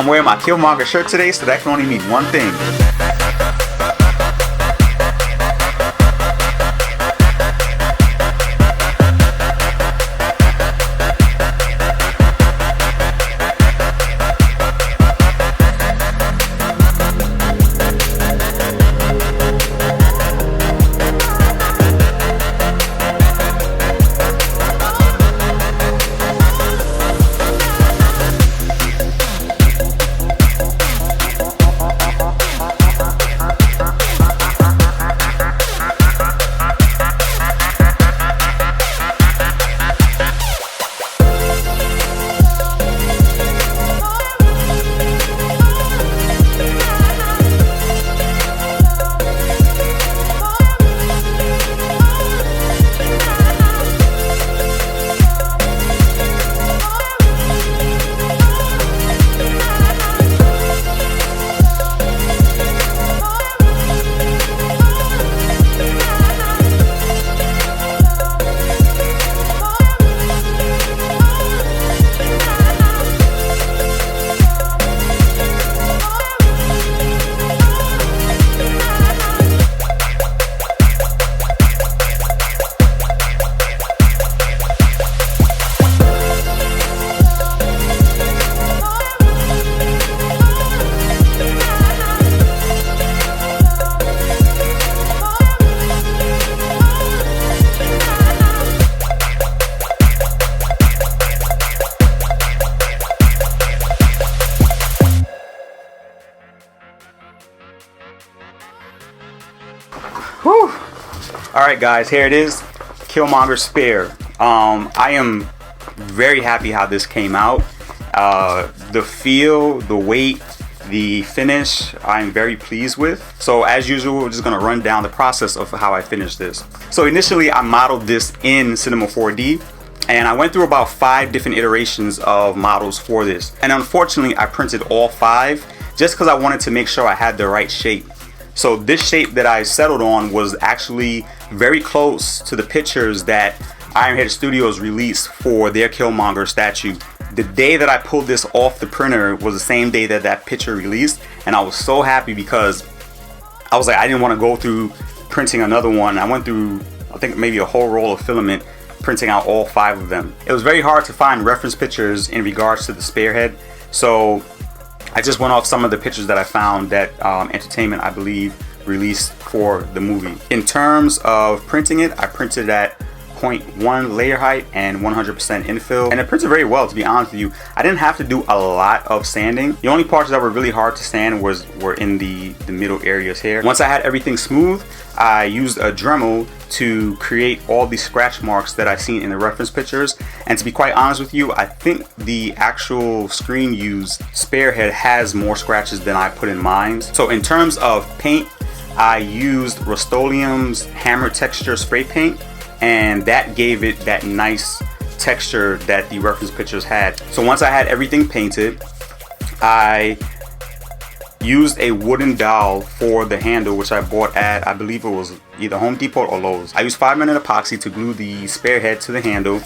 I'm wearing my Killmonger shirt today, so that can only mean one thing. Whew. Alright guys, here it is, Killmonger Spare. I am very happy how this came out. The feel, the weight, the finish, I'm very pleased with. So as usual, we're just going to run down the process of how I finished this. So initially I modeled this in Cinema 4D, and I went through about 5 different iterations of models for this. And unfortunately I printed all 5 just because I wanted to make sure I had the right shape. So this shape that I settled on was actually very close to the pictures that Ironhead Studios released for their Killmonger statue. The day that I pulled this off the printer was the same day that that picture released, and I was so happy because I was like, I didn't want to go through printing another one. I went through, I think, maybe a whole roll of filament printing out all 5 of them. It was very hard to find reference pictures in regards to the Spearhead, so I just went off some of the pictures that I found that Entertainment, I believe, released for the movie. In terms of printing it, I printed at 0.1 layer height and 100% infill, and it printed very well, to be honest with you. I didn't have to do a lot of sanding. The only parts that were really hard to sand were in the middle areas here. Once I had everything smooth, I used a Dremel to create all the scratch marks that I seen in the reference pictures. And to be quite honest with you, I think the actual screen used Spearhead has more scratches than I put in mine. So in terms of paint, I used Rust-Oleum's Hammer Texture spray paint, and that gave it that nice texture that the reference pictures had. So once I had everything painted, I used a wooden dowel for the handle, which I bought at, I believe it was either Home Depot or Lowe's. I used 5-minute epoxy to glue the Spearhead to the handle,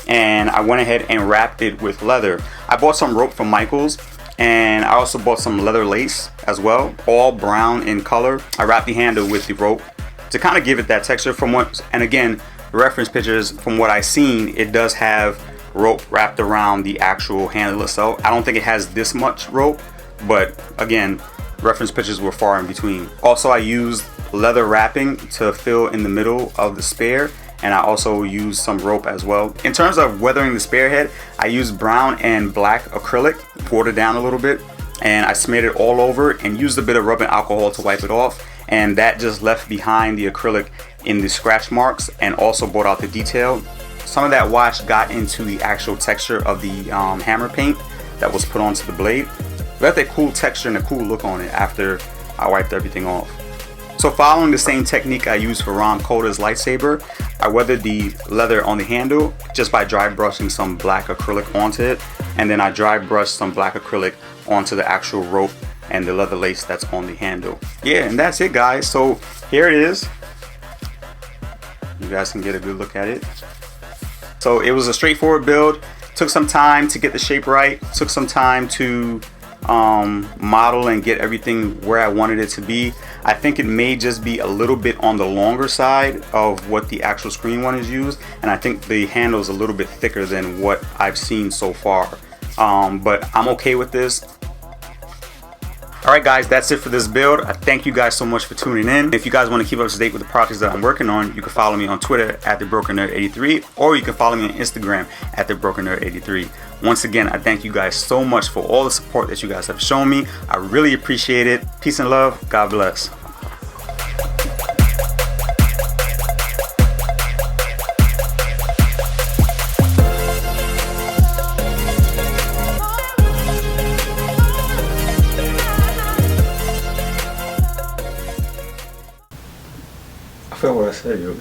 and I went ahead and wrapped it with leather. I bought some rope from Michael's, and I also bought some leather lace as well, all brown in color. I wrapped the handle with the rope to kind of give it that texture from what, and again, reference pictures, from what I've seen, it does have rope wrapped around the actual handle itself. I don't think it has this much rope, but again, reference pictures were far in between. Also, I used leather wrapping to fill in the middle of the spare, and I also used some rope as well. In terms of weathering the Spearhead, I used brown and black acrylic, poured it down a little bit, and I smeared it all over and used a bit of rubbing alcohol to wipe it off, and that just left behind the acrylic in the scratch marks and also brought out the detail. Some of that wash got into the actual texture of the hammer paint that was put onto the blade. Got that cool texture and a cool look on it after I wiped everything off. So following the same technique I used for Ron Coda's lightsaber, I weathered the leather on the handle just by dry brushing some black acrylic onto it, and then I dry brushed some black acrylic onto the actual rope and the leather lace that's on the handle. Yeah, and that's it guys. So here it is. You guys can get a good look at it. So it was a straightforward build. Took some time to get the shape right. Took some time to model and get everything where I wanted it to be. I think it may just be a little bit on the longer side of what the actual screen one is used, and I think the handle is a little bit thicker than what I've seen so far. But I'm okay with this. Alright guys, that's it for this build. I thank you guys so much for tuning in. If you guys want to keep up to date with the projects that I'm working on, you can follow me on Twitter at TheBrokenNerd83, or you can follow me on Instagram at TheBrokenNerd83. Once again, I thank you guys so much for all the support that you guys have shown me. I really appreciate it. Peace and love. God bless. I felt what I said, yo.